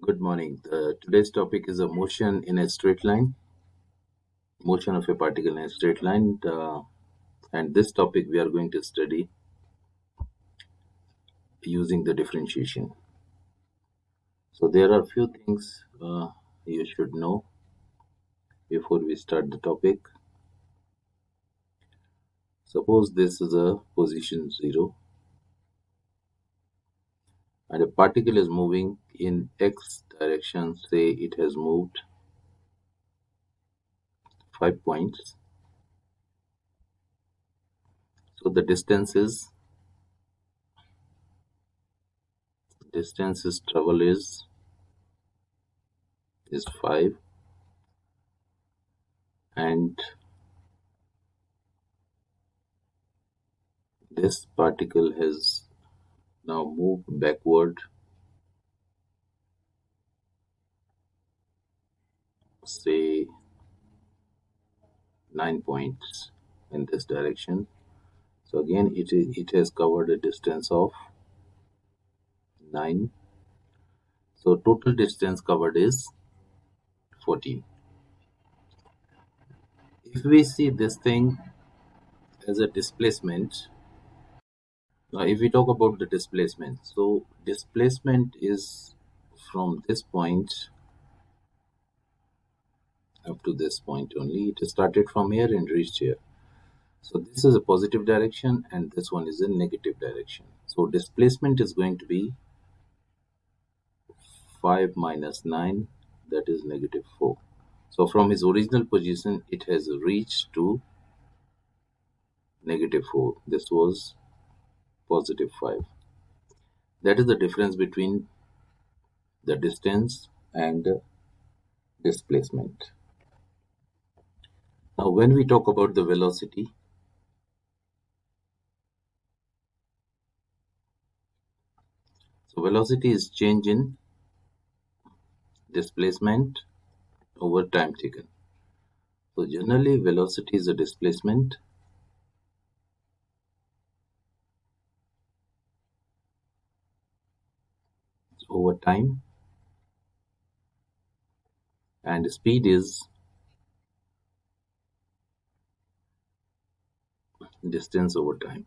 Good morning. Today's topic is a motion in a straight line, motion of a particle in a straight line. And this topic we are going to study using the differentiation. So there are few things you should know before we start the topic. Suppose this is a position 0 and a particle is moving in x direction. Say it has moved 5 points. So the distance is travel is 5, and this particle has now moved backward, say 9 points in this direction. So again it has covered a distance of 9. So total distance covered is 14. If we see this thing as a displacement, if we talk about the displacement, so displacement is from this point up to this point only. It started from here and reached here. So this is a positive direction and this one is a negative direction. So displacement is going to be 5 minus 9, that is negative 4. So from his original position it has reached to negative 4. This was positive 5. That is the difference between the distance and displacement. Now when we talk about the velocity, so velocity is change in displacement over time taken. So generally velocity is a displacement over time, and speed is distance over time.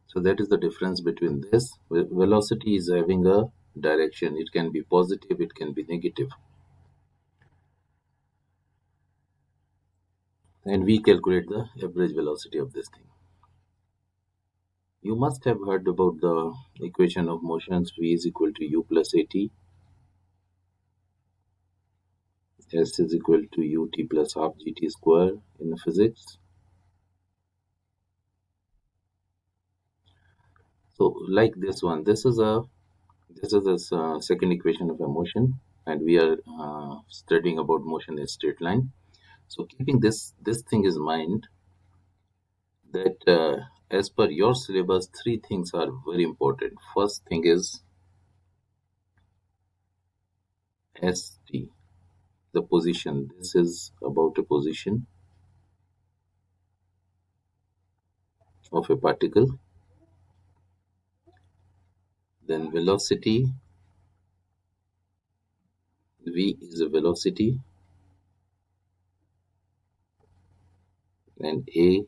So that is the difference between this. Velocity is having a direction. It can be positive, it can be negative. And we calculate the average velocity of this thing. You must have heard about the equation of motions. V is equal to u plus at. S is equal to ut plus half gt square in physics. So like this one, this is a second equation of a motion, and we are studying about motion in straight line. So keeping this thing in mind, that as per your syllabus, three things are very important. First thing is ST, the position. This is about a position of a particle. Then velocity, V is a velocity, and A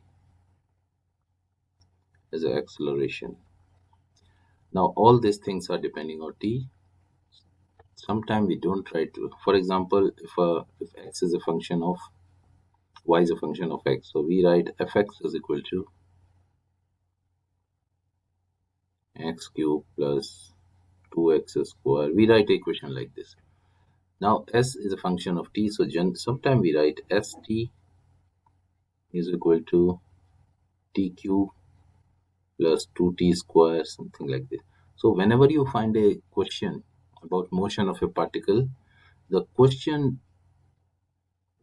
is an acceleration. Now all these things are depending on T. Sometimes we don't try to. For example, if x is a function of y is a function of x, so we write fx is equal to x cube plus 2x square. We write equation like this. Now s is a function of t, so sometimes we write st is equal to t cube plus 2t square, something like this. So whenever you find a question about motion of a particle, the question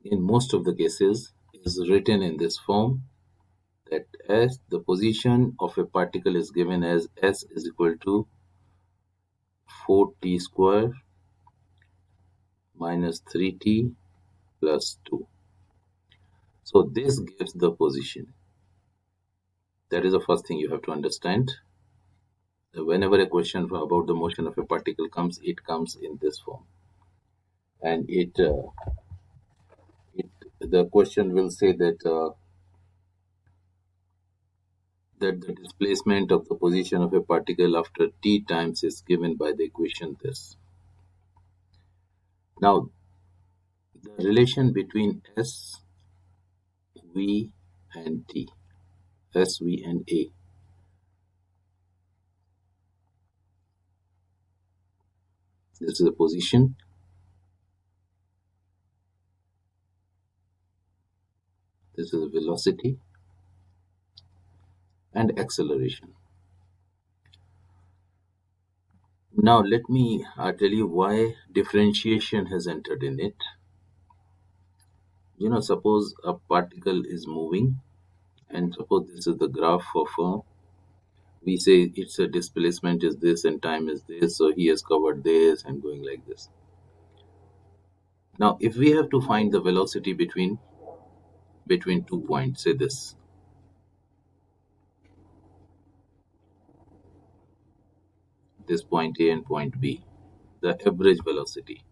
in most of the cases is written in this form, that as the position of a particle is given as s is equal to 4t square minus 3t plus 2. So this gives the position. That is the first thing you have to understand. Whenever a question about the motion of a particle comes, it comes in this form, and it the question will say that the displacement of the position of a particle after t times is given by the equation this. Now, the relation between s, v, and t, s, v, and a. This is a position, this is a velocity, and acceleration. Now, let me tell you why differentiation has entered in it. Suppose a particle is moving, and suppose this is the graph of we say its a displacement is this and time is this, so he has covered this and going like this. Now, if we have to find the velocity between 2 points, say this point A and point B, the average velocity.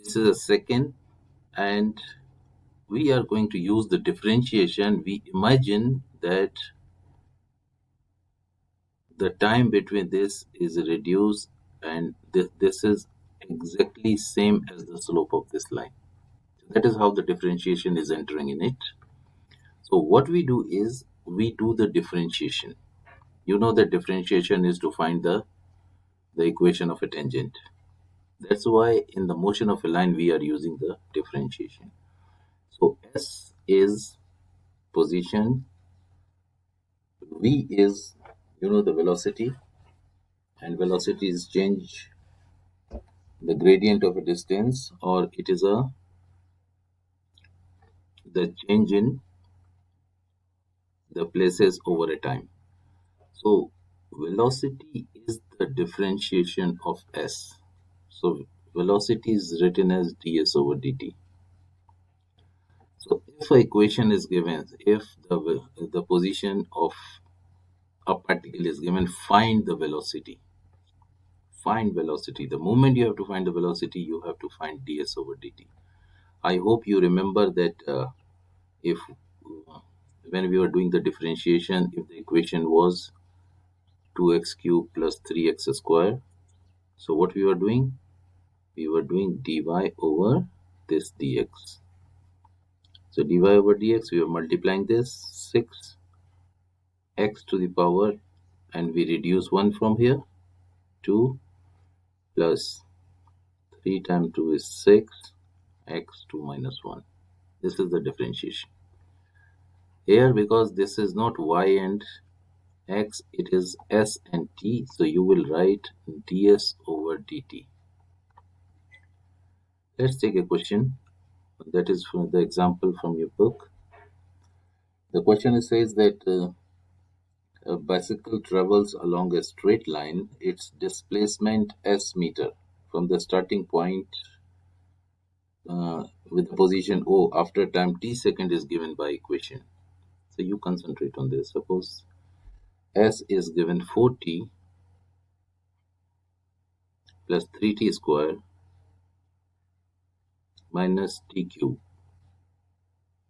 This is a second, and we are going to use the differentiation. We imagine that the time between this is reduced, and this is exactly same as the slope of this line. That is how the differentiation is entering in it. So what we do is we do the differentiation. The differentiation is to find the equation of a tangent. That's why in the motion of a line we are using the differentiation. So s is position, v is the velocity, and velocity is change, the gradient of a distance, or it is the change in the places over a time. So velocity is the differentiation of s. So velocity is written as ds over dt. So if a equation is given, if the position of a particle is given, find the velocity. Find velocity. The moment you have to find the velocity, you have to find ds over dt. I hope you remember that if when we were doing the differentiation, if the equation was 2x cubed plus 3x square, so what we were doing? We were doing dy over this dx. So dy over dx, we were multiplying this 6x to the power, and we reduce 1 from here, 2 plus 3 times 2 is 6, x 2 minus 1. This is the differentiation. Here, because this is not y and x, it is s and t, so you will write ds over dt. Let's take a question that is from the example from your book. The question says that a bicycle travels along a straight line, its displacement s meter from the starting point with the position O after time t second is given by equation. So you concentrate on this. Suppose s is given 4t plus 3t square minus t cube,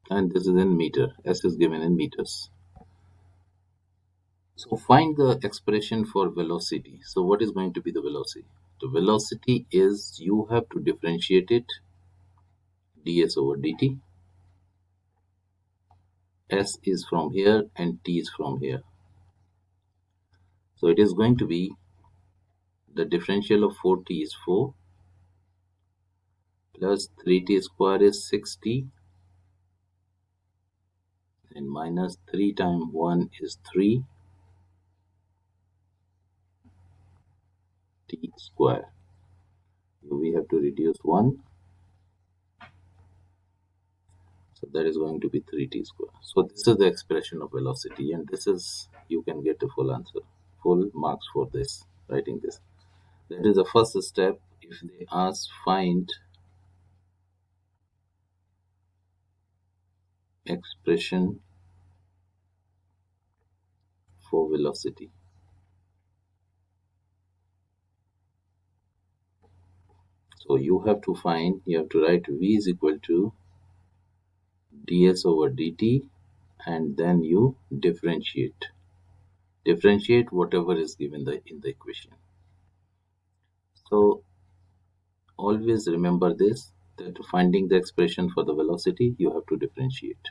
and this is in meter. S is given in meters. So find the expression for velocity. So what is going to be the velocity? The velocity is, you have to differentiate it, ds over dt. S is from here and t is from here. So it is going to be, the differential of 4t is 4 plus 3t square is 6t, and minus 3 times 1 is 3t square. We have to reduce 1, so that is going to be 3t square. So this is the expression of velocity, and this is, you can get a full answer, full marks for this, writing this. That is the first step. If they ask find expression for velocity. So you have to write v is equal to ds over dt, and then you differentiate whatever is given in the equation. So always remember this, that finding the expression for the velocity, you have to differentiate.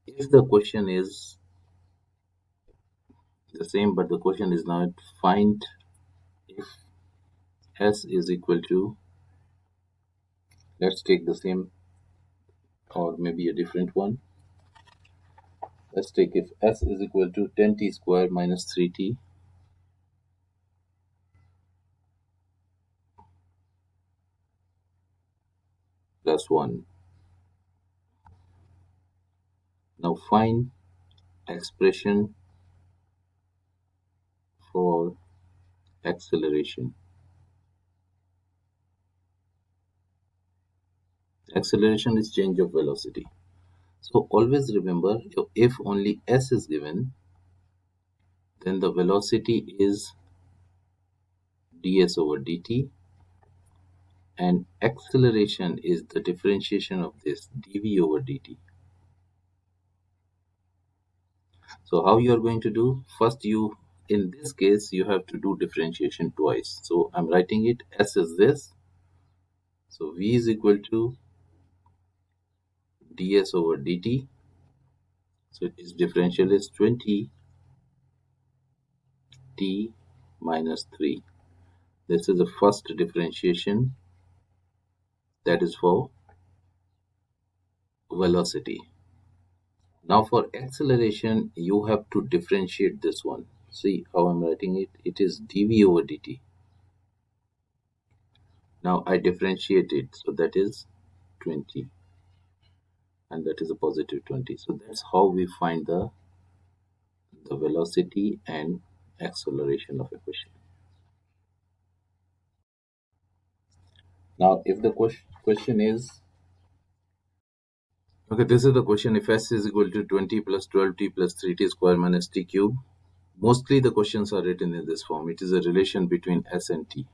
If the question is the same, but the question is not find if s is equal to, let's take the same or maybe a different one. Let's take if s is equal to 10t square minus 3t plus 1. Now find expression for acceleration. Acceleration is change of velocity. So always remember, if only s is given, then the velocity is ds over dt, and acceleration is the differentiation of this dv over dt. So how you are going to do? First, in this case, you have to do differentiation twice. So I'm writing it, s is this. So v is equal to ds over dt. So its differential is 20t minus 3. This is the first differentiation, that is for velocity. Now for acceleration, you have to differentiate this one. See how I'm writing it? It is dv over dt. Now I differentiate it, so that is 20, and that is a positive 20. So that's how we find the velocity and acceleration of a question. Now if the question is, okay, this is the question, if s is equal to 20 plus 12t plus 3t square minus t cube. Mostly the questions are written in this form. It is a relation between s and t.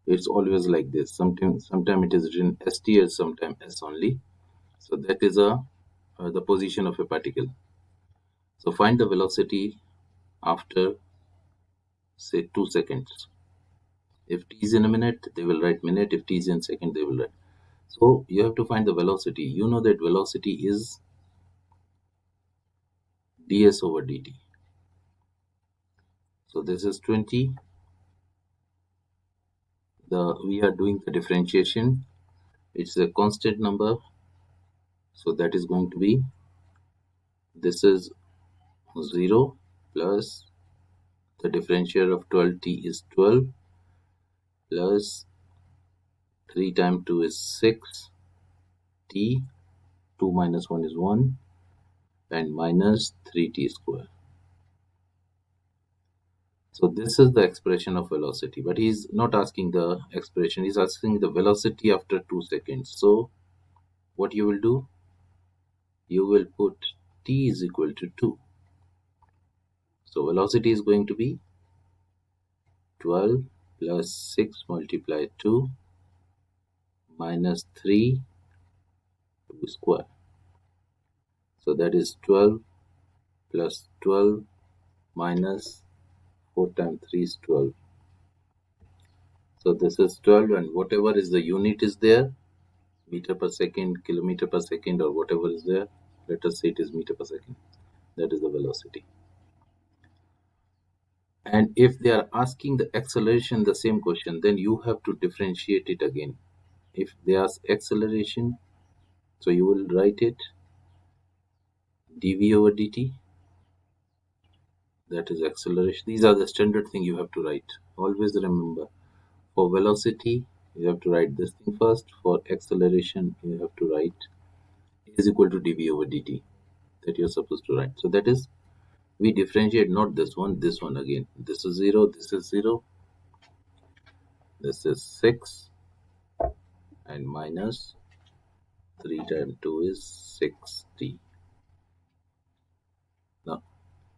It's always like this. Sometimes it is written st, or sometimes s only. So that is the position of a particle. So find the velocity after, say, 2 seconds. If t is in a minute, they will write minute. If t is in second, they will write. So you have to find the velocity. You know that velocity is ds over dt. So this is 20. We are doing the differentiation. It's a constant number. So that is going to be, this is 0 plus the differential of 12t is 12 plus 3 times 2 is 6t, 2 minus 1 is 1, and minus 3t square. So this is the expression of velocity, but he's not asking the expression, he's asking the velocity after 2 seconds. So what you will do, you will put t is equal to 2. So velocity is going to be 12 plus 6 multiplied 2 minus 3 2 square. So that is 12 plus 12 minus 4 times 3 is 12. So this is 12, and whatever is the unit is there, meter per second, kilometer per second, or whatever is there, let us say it is meter per second. That is the velocity. And if they are asking the acceleration, the same question, then you have to differentiate it again. If they ask acceleration, so you will write it dv over dt. That is acceleration. These are the standard thing you have to write. Always remember, for velocity, you have to write this thing first. For acceleration, you have to write is equal to dv over dt. That you're supposed to write. So that is, we differentiate not this one again. This is 0, this is 0, this is 6, and minus 3 times 2 is 6t. Now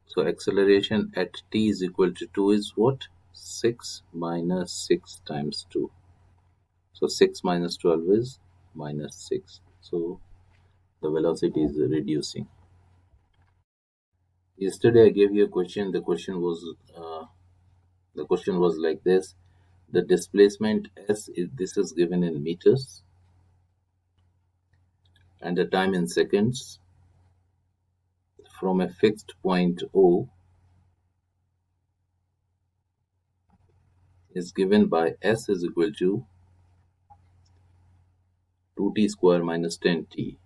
So acceleration at t is equal to 2 is what? 6 minus 6 times 2. So 6 minus 12 is minus 6. So the velocity is reducing. Yesterday I gave you a question. The question was like this: the displacement s is, this is given in meters, and the time in seconds from a fixed point O is given by s is equal to 2t square minus 10t.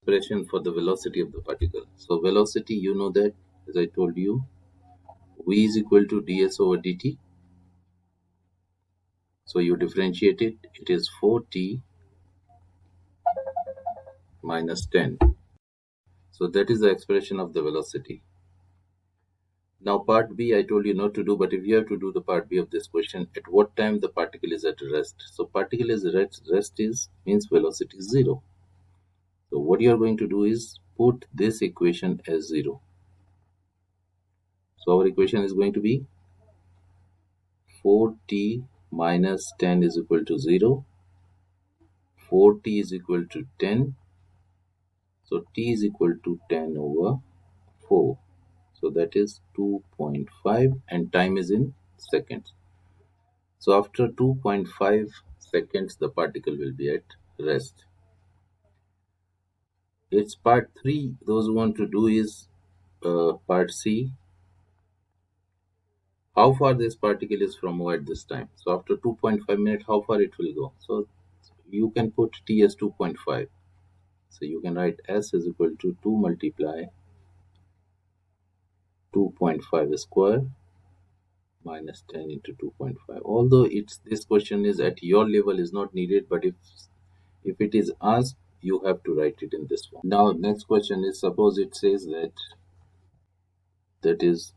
Expression for the velocity of the particle. So velocity, you know that, as I told you, v is equal to ds over dt. So you differentiate it, it is 4t minus 10. So that is the expression of the velocity. Now part B I told you not to do, but if you have to do the part B of this question, at what time the particle is at rest? So particle is rest is means velocity is 0. So what you are going to do is put this equation as 0. So our equation is going to be 4t minus 10 is equal to 0. 4t is equal to 10. So t is equal to 10 over 4. So that is 2.5 and time is in seconds. So after 2.5 seconds, the particle will be at rest. It's part 3. Those who want to do is part C. How far this particle is from O at this time. So after 2.5 minutes, how far it will go. So you can put T as 2.5. So you can write S is equal to 2 multiply 2.5 square minus 10 into 2.5. Although it's this question is at your level is not needed, but if it is asked, you have to write it in this form. Now next question is, suppose it says that is